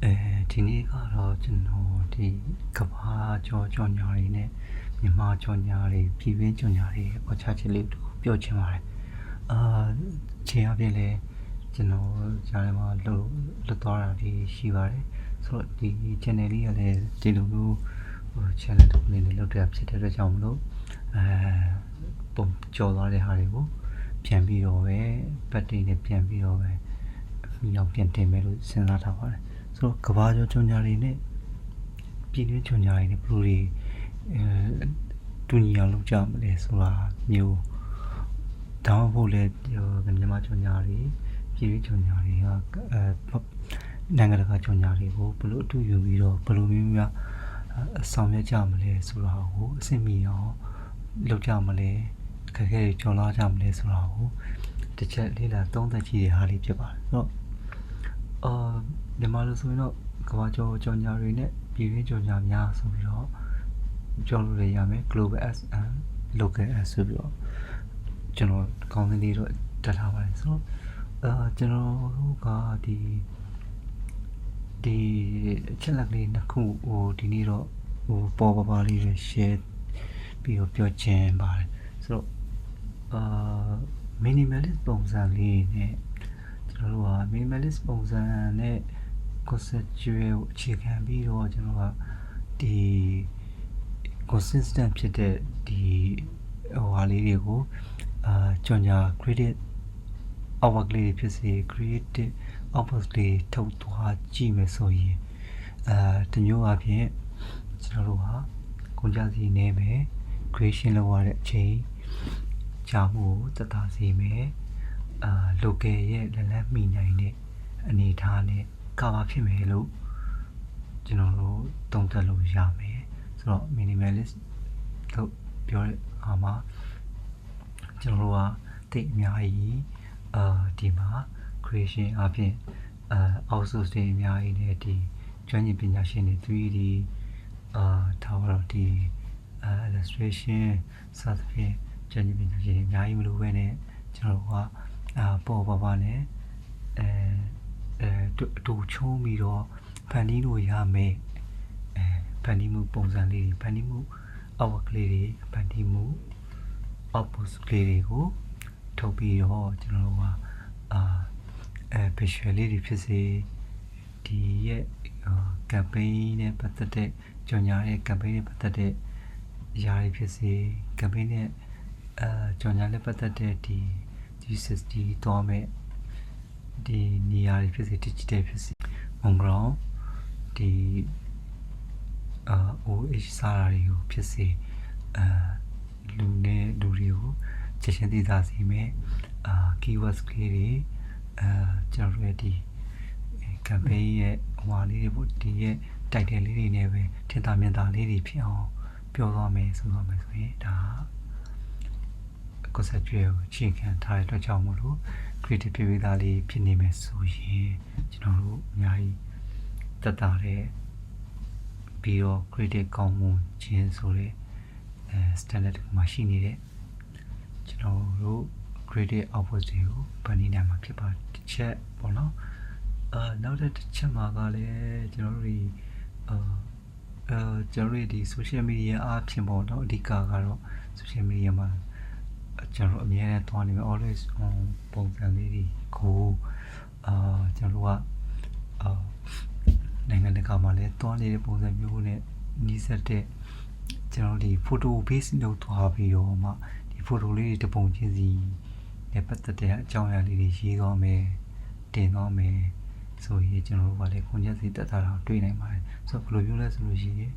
ဒီနေ့ကတော့ကျွန်တော်ဒီကမ္ဘာကျော်ကြော်ညာတွေနဲ့မြန်မာကြော်ညာတွေပြည်တွင်းကြော်ညာတွေပေါ်ချချက်လေးတို့ပြောချင်ပါတယ်ခြေအပြင်လည်းကျွန်တော်ဂျာနယ်မှာလွတ်သွားတာဒီရှိပါတယ်ဆိုတော့ဒီ channel လေးကလည်းဒီလိုမျိုး channel တစ်ခုလေးနဲ့လုပ်တာဖြစ်တဲ့အတွက်ကြောင့်မလို့ပုံကြော်သွားတဲ့ဟာတွေကိုပြန်ပြီးတော့ပဲဘတ်တွေနဲ့ပြန်ပြီးတော့ပဲမိအောင်ပြန်တင်မယ်လို့စဉ်းစားထားပါတယ်ဆိုတော့ကဘာကျော်ကြော်ညာတွေနဲ့ပြည်တွင်းကြော်ညာတွေနဲ့ဘယ်လိုတွေတူညီအောင်လုပ်ကြမလဲဆိုတာမျိုးတောင်းဖို့လဲမြန်မာကြော်ညာတွေပြည်တွင်းကြော်ညာတွေကနိုင်ငံတကာကြော်ညာတွေကိုဘယ်လိုအတူယူပြီးတော့ဘယ်လိုမျိုးများဆောင်ရွက်ကြမလဲဆိုတာကိုအဆင်ပြေအောင်လုပ်ကြမလဲအခက်အခဲတွေကျော်လွှားကြမလဲဆိုတာကိုတစ်ချက်လေးလာသုံးသပ်ကြည့်တဲ့ဟာလေးဖြစ်ပါတယ်ဆိုတော့မြန်မာလိုဆိုရင်တော့ကမ္ဘာကျော်ကြော်ညာတွေနဲ့ပြည်တွင်းကြော်ညာများဆိုပြီးတော့ပြောလို့ရမယ် Global S and Local S ဆိုပြီးတော့ကျွန်တော်ကောင်းစင်းလေးတော့တက်ထားပါတယ်ဆိုတော့ကျွန်တော်တို့ကဒီအချက်လက်ကလေးနှစ်ခုဒီနေ့တော့ပေါ်ပါလေးတွေ share ပြီးတော့ပြောချင်ပါတယ်ဆိုတော့minimalist ပုံစံလေးနဲ့ကျွန်တော်တို့က minimalist ပုံစံနဲ့ conceptual ကိုအခြေခံပြီးတော့ကျွန်တော်ကဒီ consistent ဖြစ်တဲ့ဒီဟာလေးတွေကိုကြော်ညာ creative output လေးဖြစ်စေ creative output လေးထုတ်သွားကြည့်မယ်ဆိုရင်တမျိုးအဖြစ်ကျွန်တော်တို့ဟာကုန်ကြစီနေမယ် creation လုပ်ရတဲ့အချိန်ကြာမှုကိုသက်သာစေမယ်local ရဲ့လက်လက်မိနိုင်တဲ့အနေအထားနဲ့coverဖြစ်မယ်လို့ကျွန်တော်တို့သုံးသပ်လို့ရမယ်ဆိုတော့ minimalist လို့ပြောတဲ့အခါမှာကျွန်တော်တို့ကတိတ်အများကြီးဒီမှာ creation အပြင်outsource တွေအများကြီးနဲ့ဒီကျွမ်းကျင်ပညာရှင်တွေ 3D ထားတော့ဒီillustration စသဖြင့်ကျွမ်းကျင်ပညာရှင်တွေအများကြီးမလိုပဲနဲ့ကျွန်တော်တို့ကပေါ်ပါနဲ့တူချုံးပြီးတော့ဖန်တီးလို့ရမယ်ဖန်တီးမှုပုံစံလေးတွေဖန်တီးမှုအောက်ကလေးတွေဖန်တီးမှု output လေးတွေကိုထုတ်ပြီးတော့ကျွန်တော်တို့ကvisual လေးတွေဖြစ်စေဒီရဲ့ campaign နဲ့ပတ်သက်တဲ့ကြော်ညာရဲ့ campaign နဲ့ပတ်သက်တဲ့ຢာတွေဖြစ်စေ campaign နဲ့ကြော်ညာနဲ့ပတ်သက်တဲ့ဒီ G60 သွားမဲ့ဒီနေရာတွေဖြစ်စေ digital ဖြစ်စေ on ground ဒီ OH စာတွေကိုဖြစ်စေလူတွေကိုချက်ချင်းသိသားစေမယ်keywords ကလေးတွေကျွန်တော်တို့ဒီ campaign ရဲ့ဟွာလေးတွေပေါ့ဒီရဲ့ title လေးတွေနဲ့ပဲထင်သာမြင်သာလေးတွေဖြစ်အောင်ပြောသွားမယ်ဆိုတော့မယ်ဆိုရင်ဒါ conceptual ကိုချိန်ခံထားတဲ့အတွက်ကြောင့်မို့လို့ creative ပြပေးသားလေးဖြစ်နေမယ်ဆိုရင်ကျွန်တော်တို့အများကြီးတက်တာတဲ့ပြီးတော့ creative ကောင်းမှုခြင်းဆိုတဲ့standard တစ်ခုမှရှိနေတဲ့ကျွန်တော်တို့ creative output တွေကိုဖန်တီးနိုင်မှာဖြစ်ပါတယ်တစ်ချက်ပေါ့နော်နောက်တစ်ချက်မှာကလည်းကျွန်တော်တို့ကျွန်တော်တို့ဒီ social media အားဖြင့်ပေါ့နော်အဓိကကတော့ social media မှာကျွန်တော်တို့အများနဲ့တွားနေမယ် always on ပုံစံလေးတွေကိုကျွန်တော်တို့ကနိုင်ငံတကာမှာလည်းတွားနေတဲ့ပုံစံမျိုးနဲ့နီးစပ်တဲ့ကျွန်တော်ဒီ photo base လုပ်သွားပြီးတော့မှဒီ photo လေးတွေတပုံချင်းစီနဲ့ပတ်သက်တဲ့အကြောင်းအရာလေးတွေရေးသွားမယ်တင်သွားမယ်ဆိုရင်ကျွန်တော်တို့ကလည်းခွန်ချက်စီတက်တာတော့တွေ့နိုင်ပါတယ်ဆိုတော့ဘယ်လိုမျိုးလဲဆိုလို့ရှိရင်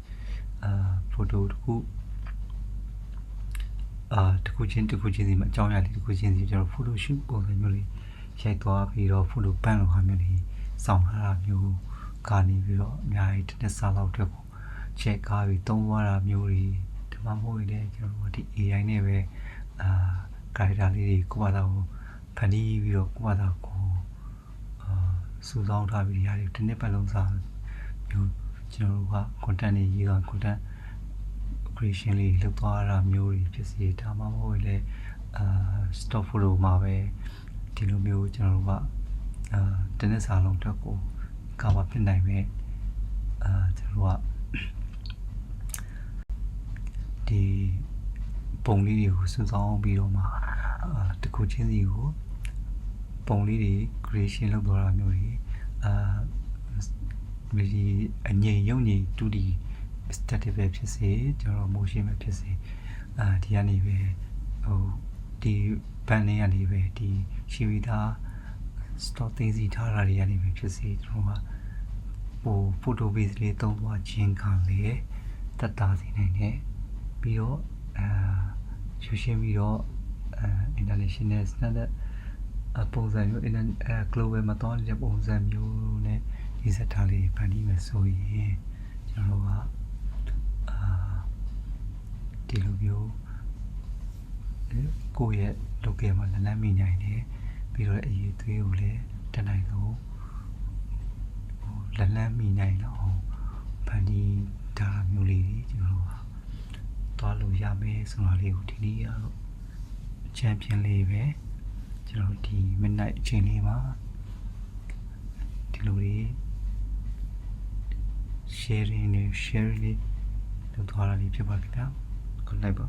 photo တစ်ခုချင်းစီမှာအကြောင်းအရာလေးတစ်ခုချင်းစီကျွန်တော် photo shoot ပုံစံမျိုးလေးရိုက်သွားပြီးတော့ photo ban လိုဟာမျိုးလေးစောင့်ထားတာမျိုးကနေပြီးတော့အများကြီးတစ်စားလောက်အတွက်ကိုချက်ကားပြီးသုံးသွားတာမျိုးတွေဒီမှာမဟုတ်ရင်လည်းကျွန်တော်တို့ဒီ AI နဲ့ပဲcharacter လေးတွေကိုယ့်ဘာသာကိုဖန်တီးပြီးတော့ကိုယ့်ဘာသာကိုစုဆောင်းထားပြီးရာတွေတစ်နှစ်ပတ်လုံးစားမျိုးကျွန်တော်တို့က content တွေရေးတာ content creation လေးလုပ်သွားတာမျိုးတွေဖြစ်စေဒါမှမဟုတ်ရင်လည်းstock photo မှာပဲဒီလိုမျိုးကျွန်တော်တို့ကတစ်နှစ်စာလုံးအတွက်ကို ကာဗာဖြစ်နိုင်မဲ့ကျွန်တော်ကဒီပုံလေးတွေကိုစုဆောင်းပြီးတော့မှတစ်ခုချင်းစီကိုပုံလေးတွေ creation လုပ်သွားတာမျိုးတွေဒီအငြိမ်ရုပ်ငြိမ် 2D static ပဲဖြစ်စေကျွန်တော် motion ပဲဖြစ်စေဒီကနေပဲဒီ band လေးကနေပဲဒီရှိပြီးသား stock သိမ်းစီထားတာတွေကနေပဲဖြစ်စေကျွန်တော်ကphoto base လေးသုံးသွားခြင်းခံလေတက်တာစီနိုင်တယ်ပြီးတော့ရှုရှင်းပြီးတော့international standard ပုံစံမျိုးglobal မှာတော့တဲ့ပုံစံမျိုးနဲ့ဒီစက်ထားလေးဖန်တီးမယ်ဆိုရင်ကျွန်တော်တို့ကဒီလိုမျိုးကိုယ့်ရဲ့ local မှာလမ်းမိနိုင်တယ်ပြီးတော့အရေးသွေးကိုလည်းတနိုင်ဆုံးလမ်းမိနိုင်တော့ဖန်တီးတာမျိုးလေးကျွန်တော်တို့သွားလို့ရမယ်ဆိုတာလေးကိုဒီနေ့ကတော့ချန်ပီယံလေးပဲကျွန်တော်ဒီ midnight အချိန်လေးမှာဒီလိုလေး sharing လေးလုပ်သွားတာလေးဖြစ်ပါခင်ဗျာ good night ပါ